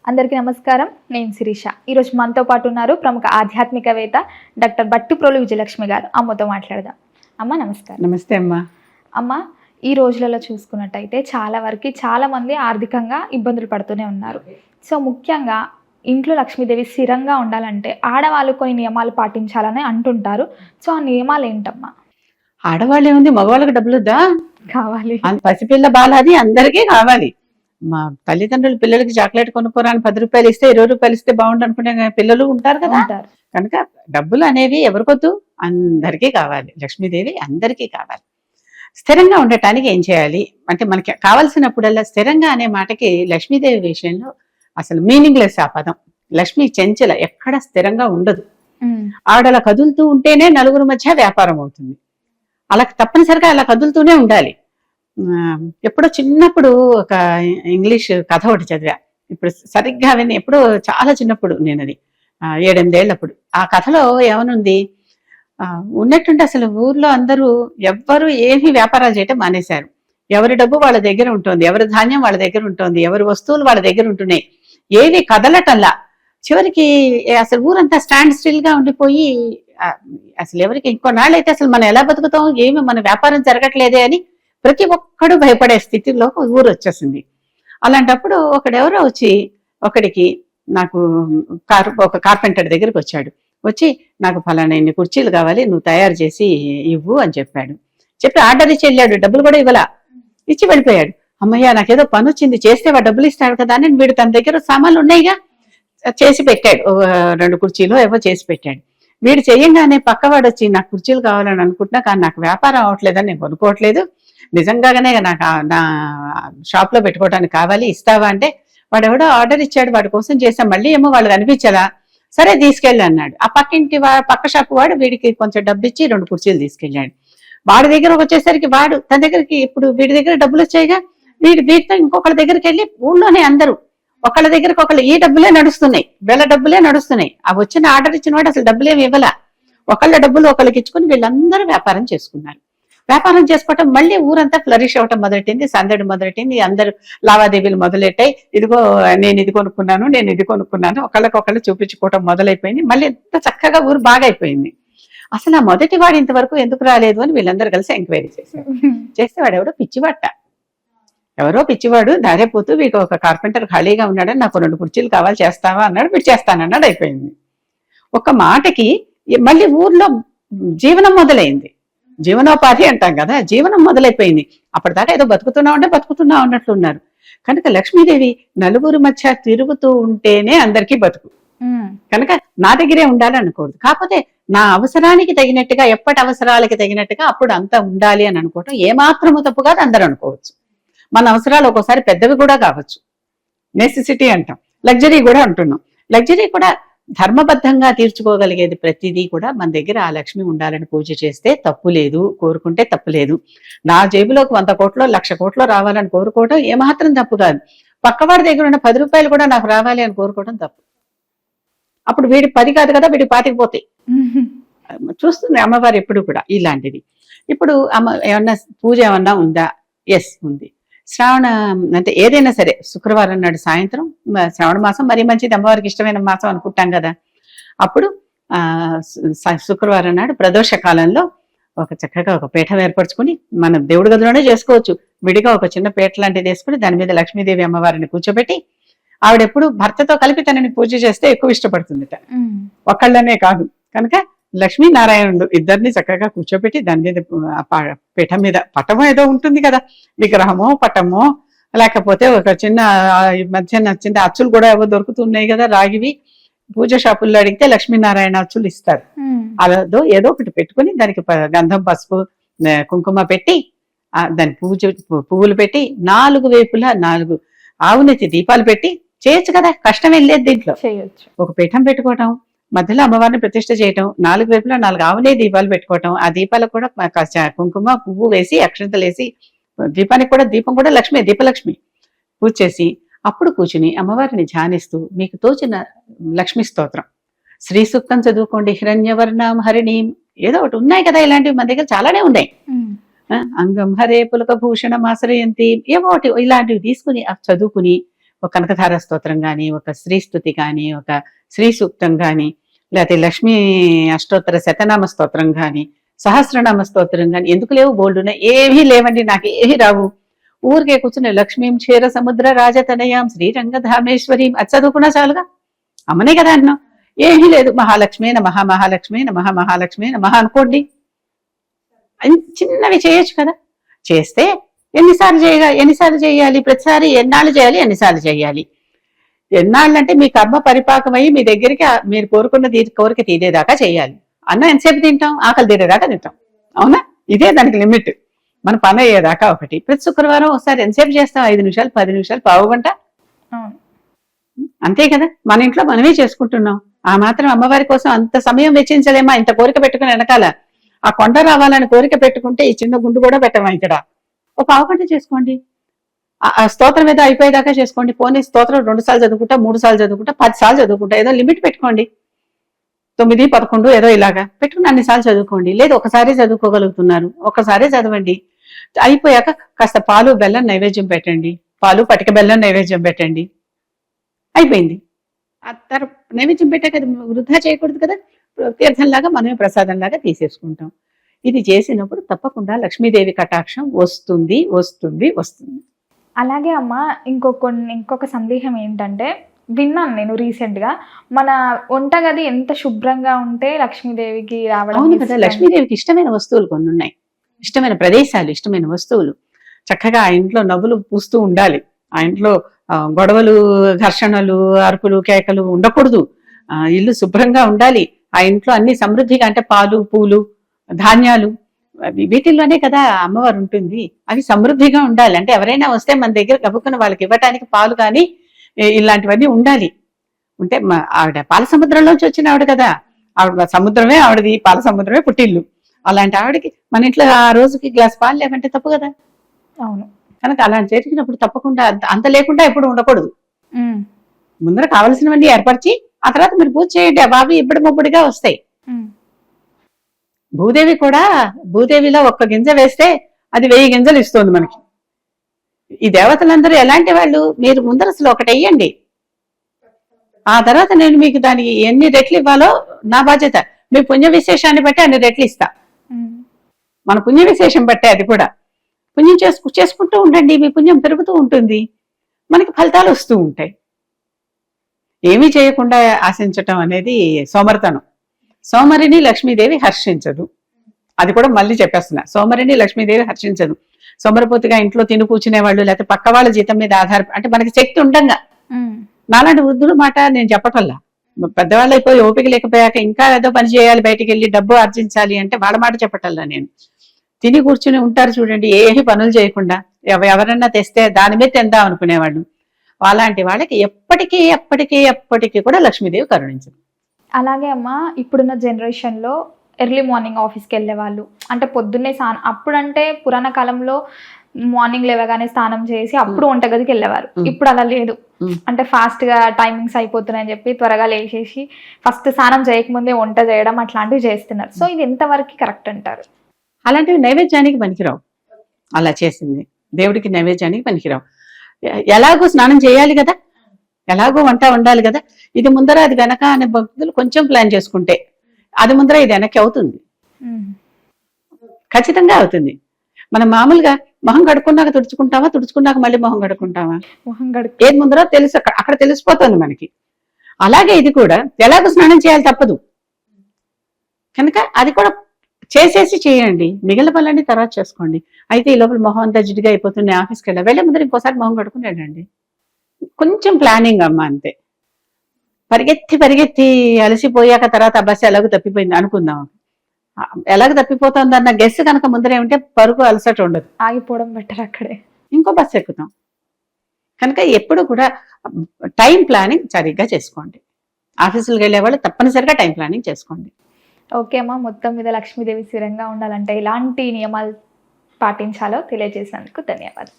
అందరికీ నమస్కారం. నేను శిరీష. ఈరోజు మనతో పాటు ఉన్నారు ప్రముఖ ఆధ్యాత్మికవేత్త డాక్టర్ భట్టిప్రోలు విజయలక్ష్మి గారు. అమ్మతో మాట్లాడదాం. అమ్మ నమస్కారం. నమస్తే అమ్మ. అమ్మ, ఈ రోజులలో చూసుకున్నట్టయితే చాలా మంది ఆర్థికంగా ఇబ్బందులు పడుతూనే ఉన్నారు. సో ముఖ్యంగా ఇంట్లో లక్ష్మీదేవి స్థిరంగా ఉండాలంటే ఆడవాళ్ళు కొన్ని నియమాలు పాటించాలని అంటుంటారు. సో ఆ నియమాలు ఏంటమ్మా? ఆడవాళ్ళు ఏముంది, మగవాళ్ళకి డబ్బులుద్దా? కావాలి. పసిపిల్ల బాలాది అందరికీ కావాలి. మా తల్లిదండ్రులు పిల్లలకి చాక్లెట్ కొనుక్కోరాని 10 రూపాయలు ఇస్తే 20 రూపాయలు ఇస్తే బాగుండు అనుకునే పిల్లలు ఉంటారు కదా. కనుక డబ్బులు అనేవి ఎవరికొద్దు, అందరికీ కావాలి. లక్ష్మీదేవి అందరికీ కావాలి. స్థిరంగా ఉండటానికి ఏం చేయాలి అంటే, మనకి కావలసినప్పుడల్లా స్థిరంగా అనే మాటకి లక్ష్మీదేవి విషయంలో అసలు మీనింగ్లెస్ ఆ పదం. లక్ష్మి చెంచల, ఎక్కడ స్థిరంగా ఉండదు. ఆవిడ అలా కదులుతూ ఉంటేనే నలుగురు మధ్య వ్యాపారం అవుతుంది. అలా తప్పనిసరిగా అలా కదులుతూనే ఉండాలి. ఎప్పుడో చిన్నప్పుడు ఒక ఇంగ్లీష్ కథ ఒకటి చదివా. ఇప్పుడు సరిగ్గా విని, ఎప్పుడో చాలా చిన్నప్పుడు, నేను అది 7-8 ఏళ్ళప్పుడు. ఆ కథలో ఏమనుంది, ఉన్నట్టుండి అసలు ఊర్లో అందరూ ఎవ్వరు ఏమీ వ్యాపారాలు చేయటం మానేశారు. ఎవరి డబ్బు వాళ్ళ దగ్గర ఉంటుంది, ఎవరి ధాన్యం వాళ్ళ దగ్గర ఉంటుంది, ఎవరి వస్తువులు వాళ్ళ దగ్గర ఉంటున్నాయి, ఏవి కదలటల్లా. చివరికి అసలు ఊరంతా స్టాండ్ స్టిల్ గా ఉండిపోయి, అసలు ఎవరికి ఇంకొన్నాళ్ళు అయితే అసలు మనం ఎలా బతుకుతాం, ఏమి మన వ్యాపారం జరగట్లేదే అని ప్రతి ఒక్కడు భయపడే స్థితిలో ఊరు వచ్చేసింది. అలాంటప్పుడు ఒకడెవరో వచ్చి ఒకడికి, నాకు ఒక కార్పెంటర్ దగ్గరికి వచ్చాడు. వచ్చి, నాకు ఫలానా ఇన్ని కుర్చీలు కావాలి, నువ్వు తయారు చేసి ఇవ్వు అని చెప్పాడు. చెప్పి ఆర్డర్ ఇచ్చి వెళ్ళాడు. డబ్బులు కూడా ఇవ్వలా, ఇచ్చి వెళ్ళిపోయాడు. అమ్మయ్య, నాకేదో పని వచ్చింది, చేస్తే వాడు డబ్బులు ఇస్తాడు కదా అని వీడు తన దగ్గర సామాన్లు ఉన్నాయిగా చేసి పెట్టాడు. 2 కుర్చీలు ఏవో చేసి పెట్టాడు. వీడు చెయ్యంగానే పక్కవాడు వచ్చి, నాకు కుర్చీలు కావాలని అనుకుంటున్నా, కానీ నాకు వ్యాపారం అవట్లేదని నేను కొనుక్కోవట్లేదు, నిజంగానే నాకు నా షాప్ లో పెట్టుకోవడానికి కావాలి, ఇస్తావా అంటే, వాడు ఎవడో ఆర్డర్ ఇచ్చాడు, వాడి కోసం చేసాం, మళ్ళీ ఏమో వాళ్ళు కనిపించలా, సరే తీసుకెళ్ళి అన్నాడు. ఆ పక్క షాపు వాడు వీడికి కొంచెం డబ్బు ఇచ్చి 2 కుర్చీలు తీసుకెళ్ళాడు. వాడి దగ్గర వచ్చేసరికి వాడు తన దగ్గరికి, ఇప్పుడు వీడి దగ్గర డబ్బులు వచ్చాయిగా, వీటితో ఇంకొకళ్ళ దగ్గరికి వెళ్ళి ఊళ్ళోనే అందరూ ఒకళ్ళ దగ్గరకు ఒకళ్ళు ఈ డబ్బులే నడుస్తున్నాయి, వీళ్ళ డబ్బులే నడుస్తున్నాయి. ఆ వచ్చిన ఆర్డర్ ఇచ్చిన వాడు అసలు డబ్బులేమి ఇవ్వలా. ఒకళ్ళ డబ్బులు ఒకళ్ళకి ఇచ్చుకుని వీళ్ళందరూ వ్యాపారం చేసుకున్నారు. వ్యాపారం చేసుకోవటం మళ్ళీ ఊరంతా ఫ్లరిష్ అవ్వటం మొదలెట్టింది, సందడి మొదలెట్టింది, అందరూ లావాదేవీలు మొదలెట్టాయి. ఇదిగో నేను ఇది కొనుక్కున్నాను, నేను ఇది కొనుక్కున్నాను, ఒకళ్ళకొకళ్ళు చూపించుకోవటం మొదలైపోయింది. మళ్ళీ ఎంత చక్కగా ఊరు బాగా అయిపోయింది. అసలు ఆ మొదటి వాడు ఇంతవరకు ఎందుకు రాలేదు అని వీళ్ళందరూ కలిసి ఎంక్వైరీ చేశారు. చేస్తే వాడు ఎవడో పిచ్చివాట, ఎవరో పిచ్చివాడు దారేపోతూ, వీడికి ఒక కార్పెంటర్ ఖాళీగా ఉన్నాడని, నాకు 2 కుర్చీలు కావాలి, చేస్తావా అన్నాడు. వీడు చేస్తానన్నాడు. అయిపోయింది. ఒక మాటకి మళ్ళీ ఊర్లో జీవనం మొదలైంది. జీవనోపాధి అంటాం కదా, జీవనం మొదలైపోయింది. అప్పటిదాకా ఏదో బతుకుతున్నాం అన్నట్లున్నారు. కనుక లక్ష్మీదేవి నలుగురు మధ్య తిరుగుతూ ఉంటేనే అందరికీ బతుకు. కనుక నా దగ్గరే ఉండాలి అనుకోవద్దు. కాకపోతే నా అవసరానికి తగినట్టుగా, ఎప్పటి అవసరాలకి తగినట్టుగా అప్పుడు అంతా ఉండాలి అని అనుకోవటం ఏమాత్రము తప్పు కాదు, అందరూ అనుకోవచ్చు. మన అవసరాలు ఒక్కోసారి పెద్దవి కూడా కావచ్చు, నెసెసిటీ అంటాం, లగ్జరీ కూడా అంటున్నాం. లగ్జరీ కూడా ధర్మబద్ధంగా తీర్చుకోగలిగేది ప్రతిదీ కూడా మన దగ్గర ఆ లక్ష్మి ఉండాలని పూజ చేస్తే తప్పు లేదు, కోరుకుంటే తప్పు లేదు. నా జేబులోకి 100 కోట్లో 1,00,000 కోట్లో రావాలని కోరుకోవడం ఏమాత్రం తప్పు కాదు. పక్కవాడి దగ్గర ఉన్న 10 రూపాయలు కూడా నాకు రావాలి అని కోరుకోవడం తప్పు. అప్పుడు వీడి 10 కాదు కదా, వీడికి 25 పోతాయి. చూస్తుంది అమ్మవారు ఎప్పుడు కూడా ఇలాంటిది. ఇప్పుడు ఏమన్నా పూజ ఏమన్నా ఉందా? ఎస్ ఉంది. శ్రావణ అంటే ఏదైనా సరే శుక్రవారం నాడు సాయంత్రం, శ్రావణ మాసం మరీ మంచిది, అమ్మవారికి ఇష్టమైన మాసం అనుకుంటాం కదా. అప్పుడు శుక్రవారం నాడు ప్రదోష కాలంలో చక్కగా ఒక పీఠం ఏర్పరచుకుని, మన దేవుడి గదిలోనే చేసుకోవచ్చు, విడిగా ఒక చిన్న పీట లాంటిది వేసుకుని దాని మీద లక్ష్మీదేవి అమ్మవారిని కూర్చోబెట్టి, ఆవిడెప్పుడు భర్తతో కలిపి తనని పూజ చేస్తే ఎక్కువ ఇష్టపడుతుందిట, ఒకళ్ళనే కాదు. కనుక లక్ష్మీనారాయణుడు ఇద్దరిని చక్కగా కూర్చోబెట్టి దాని మీద పీఠం మీద పటమో ఏదో ఉంటుంది కదా, విగ్రహమో పటమో, లేకపోతే ఒక చిన్న మధ్య చిన్న అచ్చులు కూడా ఏవో దొరుకుతున్నాయి కదా రాగివి, పూజ షాపుల్లో అడిగితే లక్ష్మీనారాయణ అచ్చులు ఇస్తారు. అదో ఏదో ఒకటి పెట్టుకుని దానికి గంధం పసుపు కుంకుమ పెట్టి దాని పువ్వులు పెట్టి 4 వైపులా 4 ఆవునెత్తి దీపాలు పెట్టి చేయొచ్చు కదా, కష్టం ఏం లేదు దీంట్లో. ఒక పీఠం పెట్టుకోవటం, మధ్యలో అమ్మవారిని ప్రతిష్ఠ చేయటం, 4 వైపులా 4 ఆవునే దీపాలు పెట్టుకోవటం, ఆ దీపాలకు కూడా కుంకుమ పువ్వు వేసి అక్షంతలు వేసి, దీపానికి కూడా దీపం కూడా లక్ష్మి, దీపలక్ష్మి పూజ చేసి అప్పుడు కూర్చుని అమ్మవారిని ధ్యానిస్తూ మీకు తోచిన లక్ష్మీ స్తోత్రం, శ్రీ సూక్తం చదువుకోండి, హిరణ్యవర్ణం హరిణీం, ఏదో ఒకటి ఉన్నాయి కదా, ఇలాంటివి మన దగ్గర చాలానే ఉన్నాయి. అంగం హరే పులక భూషణం ఆశ్రయంతి, ఏవో ఒకటి ఇలాంటివి తీసుకుని చదువుకుని ఒక కనకధార స్తోత్రం కానీ, ఒక శ్రీ స్తుతి కానీ, ఒక శ్రీ సూక్తం కానీ, లేకపోతే లక్ష్మీ అష్టోత్తర శతనామ స్తోత్రం కానీ, సహస్రనామ స్తోత్రం కానీ, ఎందుకు లేవు బోల్డునే? ఏమీ లేవండి, నాకు ఏమీ రావు. ఊరికే కూర్చుని లక్ష్మీం క్షీర సముద్ర రాజతనయాం శ్రీరంగధామేశ్వరీం అది చదువుకున్నా చాలుగా. అమ్మనే కదా అన్నాం. ఏమీ లేదు, మహాలక్ష్మి నమః, మహాలక్ష్మి నమః, మహాలక్ష్మి నమః అనుకోండి. చిన్నవి చేయొచ్చు కదా. చేస్తే ఎన్నిసార్లు చేయాలి? ప్రతిసారి ఎన్నాళ్ళు చేయాలి, ఎన్నిసార్లు చేయాలి? ఎన్నాళ్ళు అంటే మీ కర్మ పరిపాకమై మీ దగ్గరికి మీరు కోరుకున్న కోరిక తీరేదాకా చేయాలి. అన్నం ఎంతసేపు తింటాం? ఆకలి తీరేదాకా తింటాం, అవునా? ఇదే దానికి లిమిట్. మన పని అయ్యేదాకా ఒకటి. ప్రతి శుక్రవారం ఒకసారి ఎంతసేపు చేస్తాం? 5 నిమిషాలు, 10 నిమిషాలు, పావు గంట, అంతే కదా. మన ఇంట్లో మనమే చేసుకుంటున్నాం. ఆ మాత్రం అమ్మవారి కోసం అంత సమయం వెచ్చించలేమా? ఇంత కోరిక పెట్టుకుని వెనకాల ఆ కొండ రావాలని కోరిక పెట్టుకుంటే ఈ చిన్న గుండు కూడా పెట్టమా? ఇక్కడ ఒక పావు గంట చేసుకోండి. ఆ స్తోత్రం ఏదో అయిపోయేదాకా చేసుకోండి. పోనీ స్తోత్రం 2 సార్లు చదువుకుంటా, 3 సార్లు చదువుకుంటా, 10 సార్లు చదువుకుంటా, ఏదో లిమిట్ పెట్టుకోండి. 9, 11 ఏదో ఇలాగా పెట్టుకుని అన్నిసార్లు చదువుకోండి. లేదు ఒకసారి చదువుకోగలుగుతున్నారు, ఒకసారి చదవండి. అయిపోయాక కాస్త పాలు బెల్లం నైవేద్యం పెట్టండి. పాలు పటిక బెల్లం నైవేద్యం పెట్టండి. అయిపోయింది. ఆ తర్వాత నైవేద్యం పెట్టాక వృధా చేయకూడదు కదా. తీర్థంలాగా మనమే ప్రసాదంలాగా తీసేసుకుంటాం. ఇది చేసినప్పుడు తప్పకుండా లక్ష్మీదేవి కటాక్షం వస్తుంది వస్తుంది వస్తుంది. అలాగే అమ్మ, ఇంకొక సందేహం ఏంటంటే, విన్నాను నేను రీసెంట్ గా, మన వంటగది ఎంత శుభ్రంగా ఉంటే లక్ష్మీదేవికి రావడం. అవును కదా, లక్ష్మీదేవికి ఇష్టమైన వస్తువులు కొన్ని ఉన్నాయి. ఇష్టమైన ప్రదేశాలు, ఇష్టమైన వస్తువులు. చక్కగా ఆ ఇంట్లో నవ్వులు పూస్తూ ఉండాలి. ఆ ఇంట్లో గొడవలు, ఘర్షణలు, అరుపులు, కేకలు ఉండకూడదు. ఇల్లు శుభ్రంగా ఉండాలి. ఆ ఇంట్లో అన్ని సమృద్ధిగా, అంటే పాలు, పూలు, ధాన్యాలు, వీటిల్లోనే కదా అమ్మవారు ఉంటుంది. అవి సమృద్ధిగా ఉండాలి. అంటే ఎవరైనా వస్తే మన దగ్గర గబుక్కున వాళ్ళకి ఇవ్వటానికి పాలు కానీ ఇలాంటివన్నీ ఉండాలి. ఉంటే ఆవిడ పాల సముద్రంలోంచి వచ్చిన ఆవిడ కదా. ఆవిడ సముద్రమే ఆవిడది, పాల సముద్రమే పుట్టిల్లు. అలాంటి ఆవిడకి మన ఇంట్లో ఆ రోజుకి గ్లాస్ పాలు లేవంటే తప్పు కదా. అవును. కనుక అలాంటి జరిగినప్పుడు తప్పకుండా అంత లేకుండా ఎప్పుడు ఉండకూడదు. ముందర కావలసినవన్నీ ఏర్పరిచి ఆ తర్వాత మీరు పూజ చేయండి. ఆ బాబు ఇబ్బడి ముబ్బడిగా వస్తాయి. భూదేవి కూడా, భూదేవిలో ఒక్క గింజ వేస్తే అది 1000 గింజలు ఇస్తుంది మనకి. ఈ దేవతలందరూ ఎలాంటి వాళ్ళు? మీరు ముందర అసలు ఒకటి వెయ్యండి. ఆ తర్వాత నేను మీకు దానికి ఎన్ని రెట్లు ఇవ్వాలో నా బాధ్యత. మీ పుణ్య విశేషాన్ని బట్టి అన్ని రెట్లు ఇస్తా. మన పుణ్య విశేషం బట్టే అది కూడా. పుణ్యం చేసుకుంటూ ఉండండి, మీ పుణ్యం పెరుగుతూ ఉంటుంది, మనకి ఫలితాలు వస్తూ ఉంటాయి. ఏమీ చేయకుండా ఆశించటం అనేది సోమరితనం. సోమరిని లక్ష్మీదేవి హర్షించదు. అది కూడా మళ్ళీ చెప్పేస్తున్నా, సోమరిని లక్ష్మీదేవి హర్షించదు. సోమరిపోతుగా ఇంట్లో తిని కూర్చునే వాళ్ళు, లేకపోతే పక్క వాళ్ళ జీతం మీద అంటే మనకి శక్తి ఉండంగా. నాలాంటి వృద్ధుల మాట నేను చెప్పటల్లా. పెద్దవాళ్ళు అయిపోయి ఓపిక లేకపోయాక ఇంకా ఏదో పని చేయాలి, బయటికి వెళ్ళి డబ్బు ఆర్జించాలి అంటే వాళ్ళ మాట చెప్పటల్లా నేను. తిని కూర్చుని ఉంటారు చూడండి, ఏమి పనులు చేయకుండా, ఎవరన్నా తెస్తే దాని మీద తిందాం అనుకునేవాళ్ళు. అలాంటి వాళ్ళకి ఎప్పటికీ కూడా లక్ష్మీదేవి కరుణించదు. అలాగే అమ్మ, ఇప్పుడున్న జనరేషన్లో ఎర్లీ మార్నింగ్ ఆఫీస్కి వెళ్ళే వాళ్ళు, అంటే పొద్దున్నే అప్పుడంటే పురాణ కాలంలో మార్నింగ్ లేవగానే స్నానం చేసి అప్పుడు వంటగదికి వెళ్ళేవారు. ఇప్పుడు అలా లేదు. అంటే ఫాస్ట్ గా టైమింగ్స్ అయిపోతున్నాయని చెప్పి త్వరగా లేచేసి ఫస్ట్ స్నానం చేయకముందే వంట చేయడం అట్లాంటివి చేస్తున్నారు. సో ఇది ఎంతవరకు కరెక్ట్ అంటారు? అలాంటివి నైవేద్యానికి పనికిరావు. అలా చేసింది దేవుడికి నైవేద్యానికి పనికిరావు. ఎలాగో స్నానం చేయాలి కదా, ఎలాగో వంట వండాలి కదా. ఇది ముందర అది వెనక అనే భక్తులు కొంచెం ప్లాన్ చేసుకుంటే అది ముందర ఇది వెనక్కి అవుతుంది, ఖచ్చితంగా అవుతుంది. మనం మామూలుగా మొహం కడుక్కున్నాక తుడుచుకున్నాక మళ్ళీ మొహం కడుక్కుంటామా? ఏది ముందరో తెలుసు, అక్కడ తెలిసిపోతుంది మనకి. అలాగే ఇది కూడా ఎలాగో స్నానం చేయాలి, తప్పదు. కనుక అది కూడా చేసేసి చేయండి, మిగిలిన పనులన్నీ తర్వాత చేసుకోండి. అయితే ఈ లోపల మొహం అంతా జిడ్డుగా అయిపోతుంది, ఆఫీస్కి వెళ్ళే ముందర ఇంకోసారి మొహం కడుక్కుని వెళ్ళండి. కొంచెం ప్లానింగ్ అమ్మ, అంతే. పరిగెత్తి అలసిపోయాక తర్వాత ఆ బస్సు ఎలాగో తప్పిపోయింది అనుకుందాం. ఎలాగ తప్పిపోతుంది అన్న గెస్ కనుక ముందరే ఉంటే పరుగు అలసట ఉండదు, ఆగిపోవడం బెటర్. అక్కడే ఇంకో బస్సు ఎక్కుతాం. కనుక ఎప్పుడు కూడా టైం ప్లానింగ్ సరిగ్గా చేసుకోండి. ఆఫీసులకు వెళ్ళే వాళ్ళు తప్పనిసరిగా టైం ప్లానింగ్ చేసుకోండి. ఓకే అమ్మా, మొత్తం మీద లక్ష్మీదేవి స్థిరంగా ఉండాలంటే ఎలాంటి నియమాలు పాటించాలో తెలియజేసినందుకు ధన్యవాదాలు.